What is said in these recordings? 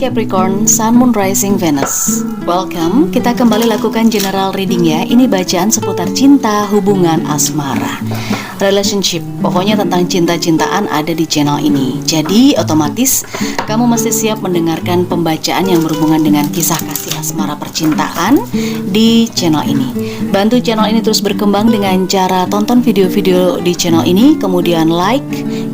Capricorn, Sun, Moon, Rising, Venus. Welcome, kita kembali lakukan general reading ya. Ini bacaan seputar cinta, hubungan, asmara, relationship. Pokoknya tentang cinta-cintaan ada di channel ini. Jadi otomatis kamu mesti siap mendengarkan pembacaan yang berhubungan dengan kisah kasih asmara percintaan di channel ini. Bantu channel ini terus berkembang dengan cara tonton video-video di channel ini, kemudian like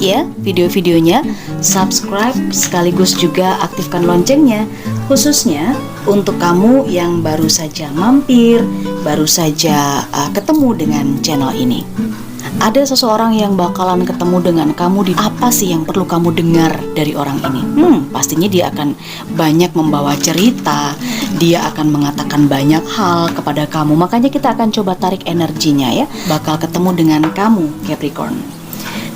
ya video-videonya, subscribe, sekaligus juga aktifkan loncengnya, khususnya untuk kamu yang baru saja mampir, baru saja ketemu dengan channel ini. Ada seseorang yang bakalan ketemu dengan kamu di apa sih yang perlu kamu dengar dari orang ini? Pastinya dia akan banyak membawa cerita, dia akan mengatakan banyak hal kepada kamu. Makanya kita akan coba tarik energinya ya. Bakal ketemu dengan kamu, Capricorn.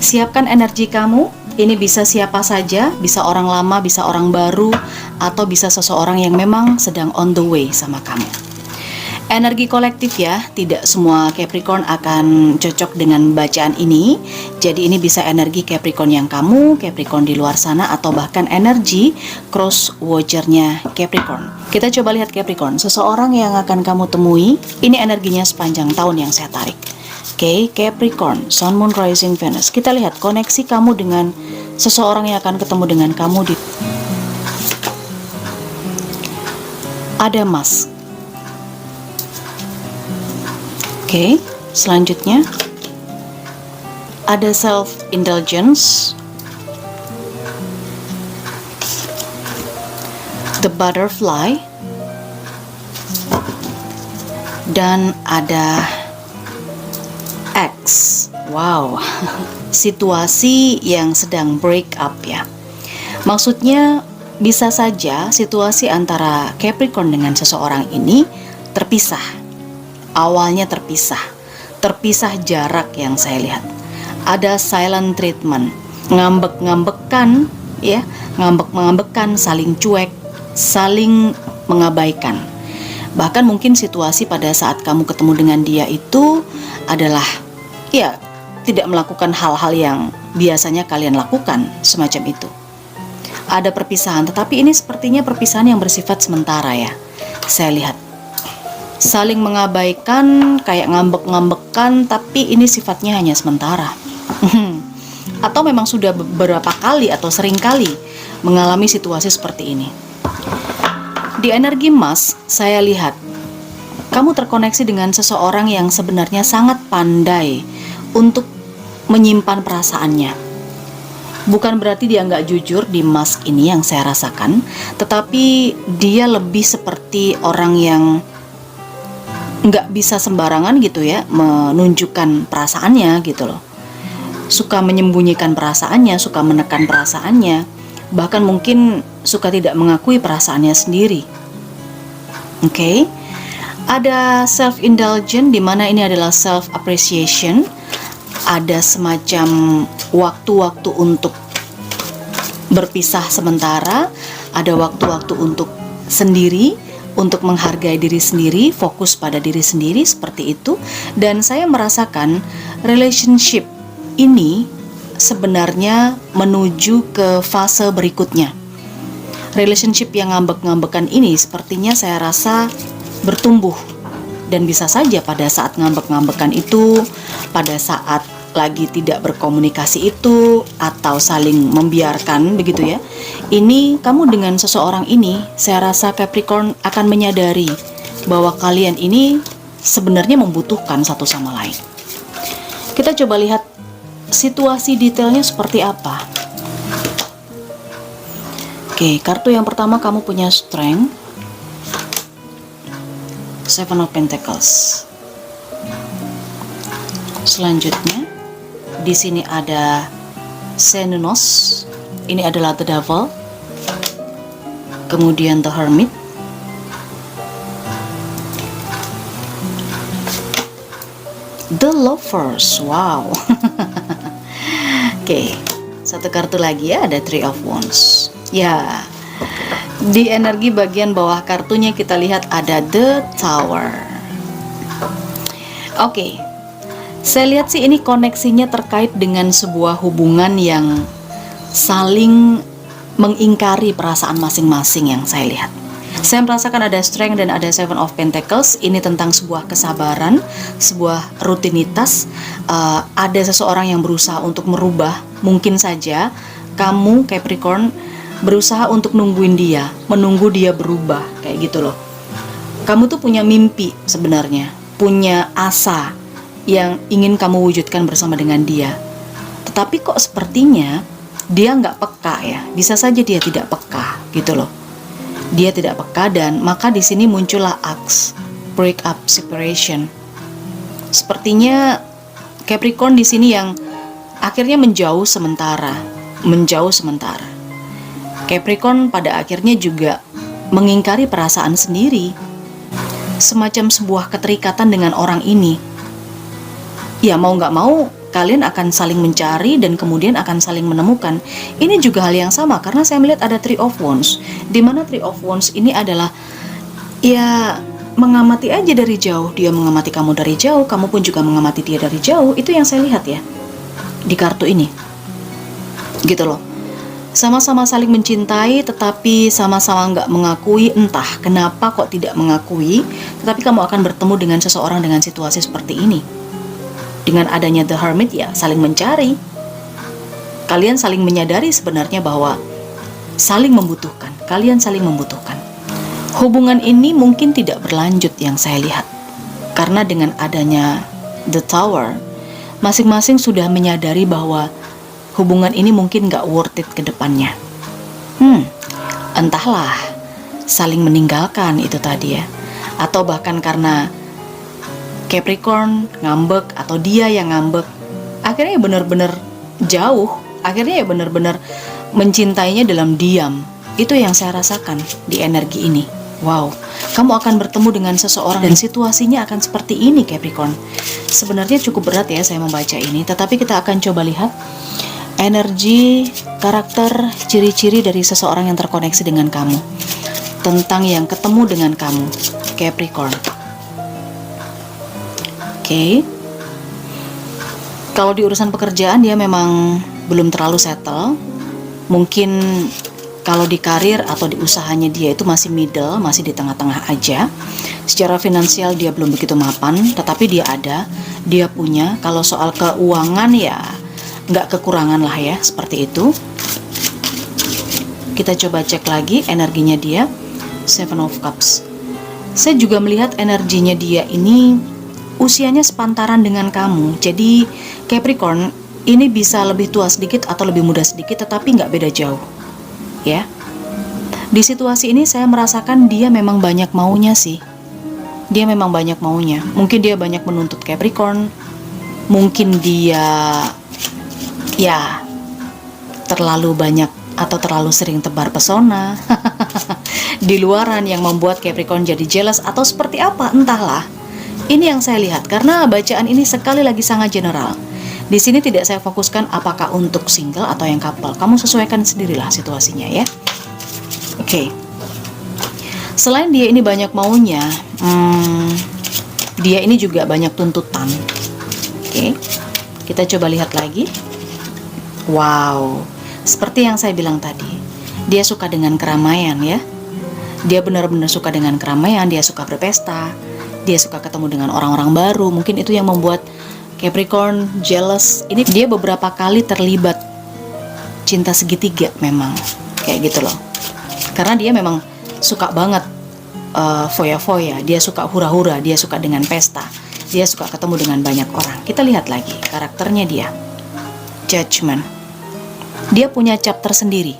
Siapkan energi kamu. Ini bisa siapa saja, bisa orang lama, bisa orang baru, atau bisa seseorang yang memang sedang on the way sama kamu. Energi kolektif ya, tidak semua Capricorn akan cocok dengan bacaan ini. Jadi ini bisa energi Capricorn yang kamu, Capricorn di luar sana, atau bahkan energi cross watchernya Capricorn. Kita coba lihat Capricorn, seseorang yang akan kamu temui, ini energinya sepanjang tahun yang saya tarik. Oke, Capricorn, Sun, Moon, Rising, Venus. Kita lihat koneksi kamu dengan seseorang yang akan ketemu dengan kamu di ada Mas. Oke, selanjutnya ada self-indulgence, the butterfly, dan ada X. Wow, situasi yang sedang break up ya. Maksudnya bisa saja situasi antara Capricorn dengan seseorang ini terpisah. Awalnya terpisah jarak yang saya lihat. Ada silent treatment, ngambek-ngambekan ya, ngambek-ngambekan, saling cuek, saling mengabaikan. Bahkan mungkin situasi pada saat kamu ketemu dengan dia itu adalah ya tidak melakukan hal-hal yang biasanya kalian lakukan, semacam itu. Ada perpisahan, tetapi ini sepertinya perpisahan yang bersifat sementara ya. Saya lihat saling mengabaikan, kayak ngambek-ngambekan, tapi ini sifatnya hanya sementara. Atau memang sudah beberapa kali atau sering kali mengalami situasi seperti ini. Di energi Mas, saya lihat kamu terkoneksi dengan seseorang yang sebenarnya sangat pandai untuk menyimpan perasaannya. Bukan berarti dia nggak jujur di Mas ini yang saya rasakan, tetapi dia lebih seperti orang yang nggak bisa sembarangan gitu ya menunjukkan perasaannya gitu loh. Suka menyembunyikan perasaannya, suka menekan perasaannya, bahkan mungkin suka tidak mengakui perasaannya sendiri. Oke. Ada self-indulgent, di mana ini adalah self-appreciation. Ada semacam waktu-waktu untuk berpisah sementara, ada waktu-waktu untuk sendiri, untuk menghargai diri sendiri, fokus pada diri sendiri, seperti itu. Dan saya merasakan relationship ini sebenarnya menuju ke fase berikutnya. Relationship yang ngambek-ngambekan ini sepertinya saya rasa bertumbuh, dan bisa saja pada saat ngambek-ngambekan itu, pada saat lagi tidak berkomunikasi itu, atau saling membiarkan begitu ya. Ini kamu dengan seseorang ini, saya rasa Capricorn akan menyadari bahwa kalian ini sebenarnya membutuhkan satu sama lain. Kita coba lihat situasi detailnya seperti apa. Oke, kartu yang pertama kamu punya Strength, Seven of Pentacles. Selanjutnya di sini ada Xenos. Ini adalah The Devil. Kemudian The Hermit. The Lovers. Wow. Oke, satu kartu lagi ya, ada Three of Wands. Ya. Di energi bagian bawah kartunya kita lihat ada The Tower. Oke, saya lihat sih ini koneksinya terkait dengan sebuah hubungan yang saling mengingkari perasaan masing-masing yang saya lihat. Saya merasakan ada strength dan ada Seven of Pentacles. Ini tentang sebuah kesabaran, sebuah rutinitas. Ada seseorang yang berusaha untuk merubah. Mungkin saja kamu Capricorn berusaha untuk nungguin dia, menunggu dia berubah, kayak gitu loh. Kamu tuh punya mimpi sebenarnya, punya asa yang ingin kamu wujudkan bersama dengan dia. Tetapi kok sepertinya dia nggak peka ya, bisa saja dia tidak peka gitu loh. Dia tidak peka dan maka di sini muncullah Axe, break up, separation. Sepertinya Capricorn di sini yang akhirnya menjauh sementara. Capricorn pada akhirnya juga mengingkari perasaan sendiri, semacam sebuah keterikatan dengan orang ini. Ya mau nggak mau kalian akan saling mencari dan kemudian akan saling menemukan. Ini juga hal yang sama karena saya melihat ada Three of Wands, di mana Three of Wands ini adalah ya mengamati aja dari jauh. Dia mengamati kamu dari jauh, kamu pun juga mengamati dia dari jauh. Itu yang saya lihat ya di kartu ini, gitu loh. Sama-sama saling mencintai tetapi sama-sama nggak mengakui. Entah kenapa kok tidak mengakui, tetapi kamu akan bertemu dengan seseorang dengan situasi seperti ini. Dengan adanya The Hermit ya saling mencari. Kalian saling menyadari sebenarnya bahwa saling membutuhkan. Kalian saling membutuhkan. Hubungan ini mungkin tidak berlanjut yang saya lihat. Karena dengan adanya The Tower, masing-masing sudah menyadari bahwa hubungan ini mungkin gak worth it ke depannya. Entahlah, saling meninggalkan itu tadi ya. Atau bahkan karena Capricorn ngambek atau dia yang ngambek, akhirnya benar-benar jauh, akhirnya benar-benar mencintainya dalam diam. Itu yang saya rasakan di energi ini. Wow, kamu akan bertemu dengan seseorang dan situasinya akan seperti ini Capricorn. Sebenarnya cukup berat ya saya membaca ini, tetapi kita akan coba lihat energi, karakter, ciri-ciri dari seseorang yang terkoneksi dengan kamu, tentang yang ketemu dengan kamu Capricorn. Oke. Kalau di urusan pekerjaan dia memang belum terlalu settle. Mungkin kalau di karir atau di usahanya dia itu masih middle, masih di tengah-tengah aja. Secara finansial dia belum begitu mapan, tetapi dia ada, dia punya. Kalau soal keuangan ya nggak kekurangan lah ya, seperti itu. Kita coba cek lagi energinya dia, Seven of Cups. Saya juga melihat energinya dia ini usianya sepantaran dengan kamu. Jadi Capricorn ini bisa lebih tua sedikit atau lebih muda sedikit, tetapi nggak beda jauh ya. Di situasi ini saya merasakan dia memang banyak maunya sih. Dia memang banyak maunya. Mungkin dia banyak menuntut Capricorn. Mungkin dia ya terlalu banyak atau terlalu sering tebar pesona di luaran yang membuat Capricorn jadi jealous atau seperti apa, entahlah. Ini yang saya lihat karena bacaan ini sekali lagi sangat general. Di sini tidak saya fokuskan apakah untuk single atau yang couple. Kamu sesuaikan sendirilah situasinya ya. Oke. Selain dia ini banyak maunya, dia ini juga banyak tuntutan. Oke. Kita coba lihat lagi. Wow, seperti yang saya bilang tadi, dia suka dengan keramaian ya. Dia benar-benar suka dengan keramaian, dia suka berpesta, dia suka ketemu dengan orang-orang baru. Mungkin itu yang membuat Capricorn jealous. Ini dia beberapa kali terlibat cinta segitiga memang, kayak gitu loh. Karena dia memang suka banget foya-foya, dia suka hura-hura, dia suka dengan pesta, dia suka ketemu dengan banyak orang. Kita lihat lagi karakternya dia. Judgment. Dia punya cap tersendiri.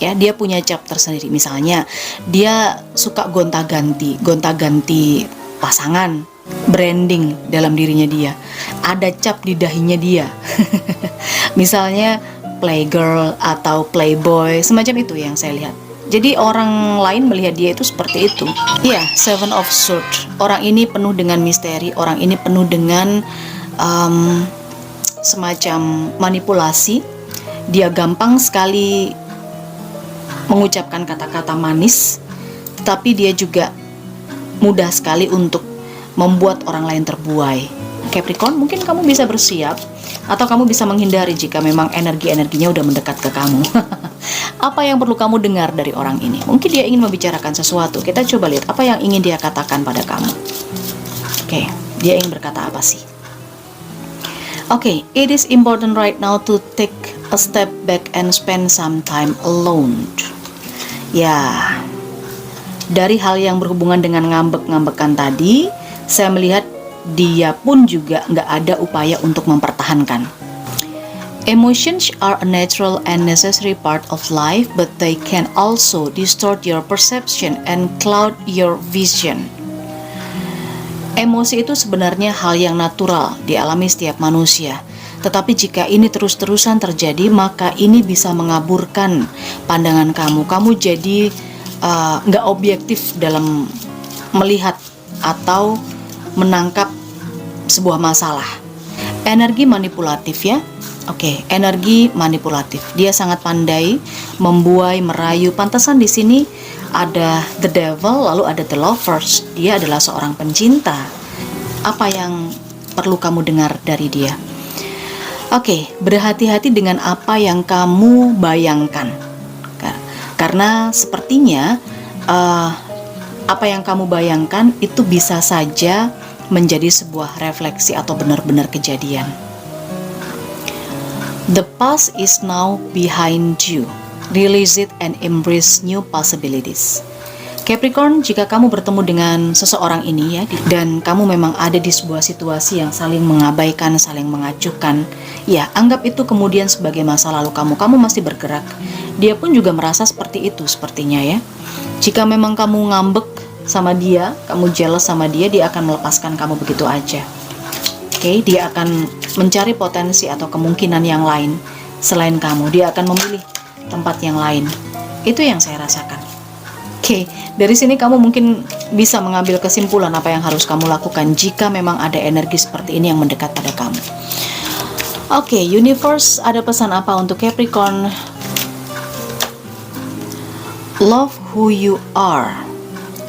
Ya, dia punya cap tersendiri. Misalnya, dia suka gonta-ganti pasangan, branding dalam dirinya dia. Ada cap di dahinya dia. Misalnya playgirl atau playboy, semacam itu yang saya lihat. Jadi orang lain melihat dia itu seperti itu. Iya, Seven of Swords. Orang ini penuh dengan misteri, orang ini penuh dengan semacam manipulasi. Dia gampang sekali mengucapkan kata-kata manis, tapi dia juga mudah sekali untuk membuat orang lain terbuai. Capricorn, mungkin kamu bisa bersiap atau kamu bisa menghindari jika memang energi-energinya udah mendekat ke kamu. Apa yang perlu kamu dengar dari orang ini? Mungkin dia ingin membicarakan sesuatu. Kita coba lihat apa yang ingin dia katakan pada kamu. Oke, dia ingin berkata apa sih? Oke, it is important right now to take a step back and spend some time alone. Ya, dari hal yang berhubungan dengan ngambek-ngambekan tadi, saya melihat dia pun juga nggak ada upaya untuk mempertahankan. Emotions are a natural and necessary part of life, but they can also distort your perception and cloud your vision. Emosi itu sebenarnya hal yang natural dialami setiap manusia. Tetapi jika ini terus-terusan terjadi, maka ini bisa mengaburkan pandangan kamu. Kamu jadi nggak objektif dalam melihat atau menangkap sebuah masalah. Energi manipulatif ya. Oke, energi manipulatif. Dia sangat pandai membuai, merayu. Pantasan di sini ada the devil, lalu ada the lovers. Dia adalah seorang pencinta. Apa yang perlu kamu dengar dari dia? Oke, berhati-hati dengan apa yang kamu bayangkan. Karena sepertinya apa yang kamu bayangkan itu bisa saja menjadi sebuah refleksi atau benar-benar kejadian. The past is now behind you. Release it and embrace new possibilities. Capricorn, jika kamu bertemu dengan seseorang ini ya, dan kamu memang ada di sebuah situasi yang saling mengabaikan, saling mengacuhkan, ya anggap itu kemudian sebagai masa lalu kamu. Kamu masih bergerak. Dia pun juga merasa seperti itu sepertinya ya. Jika memang kamu ngambek sama dia, kamu jealous sama dia, dia akan melepaskan kamu begitu aja. Oke, dia akan mencari potensi atau kemungkinan yang lain selain kamu. Dia akan memilih tempat yang lain. Itu yang saya rasakan. Oke, dari sini kamu mungkin bisa mengambil kesimpulan apa yang harus kamu lakukan jika memang ada energi seperti ini yang mendekat pada kamu. Oke, universe ada pesan apa untuk Capricorn? Love who you are.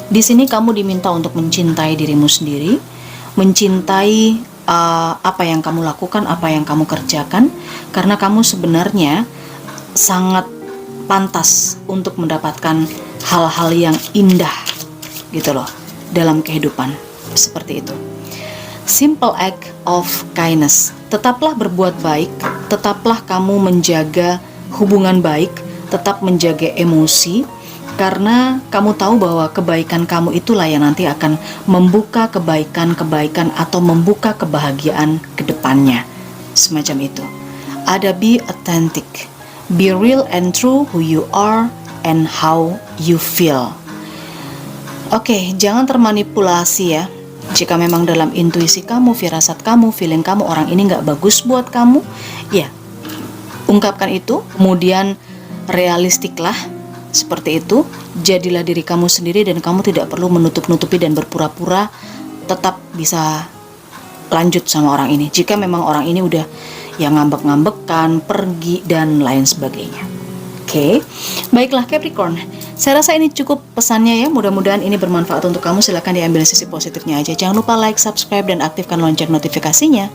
Di sini kamu diminta untuk mencintai dirimu sendiri, mencintai apa yang kamu lakukan, apa yang kamu kerjakan, karena kamu sebenarnya sangat pantas untuk mendapatkan hal-hal yang indah gitu loh dalam kehidupan, seperti itu. Simple act of kindness. Tetaplah berbuat baik, tetaplah kamu menjaga hubungan baik, tetap menjaga emosi, karena kamu tahu bahwa kebaikan kamu itulah yang nanti akan membuka kebaikan-kebaikan atau membuka kebahagiaan ke depannya. Semacam itu. Ada be authentic, be real and true who you are and how you feel. Oke, jangan termanipulasi ya. Jika memang dalam intuisi kamu, firasat kamu, feeling kamu orang ini nggak bagus buat kamu, ya ungkapkan itu. Kemudian realistiklah seperti itu. Jadilah diri kamu sendiri dan kamu tidak perlu menutup-nutupi dan berpura-pura tetap bisa lanjut sama orang ini. Jika memang orang ini udah yang ngambek-ngambekan, pergi dan lain sebagainya. Oke, baiklah Capricorn, saya rasa ini cukup pesannya ya. Mudah-mudahan ini bermanfaat untuk kamu. Silahkan diambil sisi positifnya aja. Jangan lupa like, subscribe, dan aktifkan lonceng notifikasinya.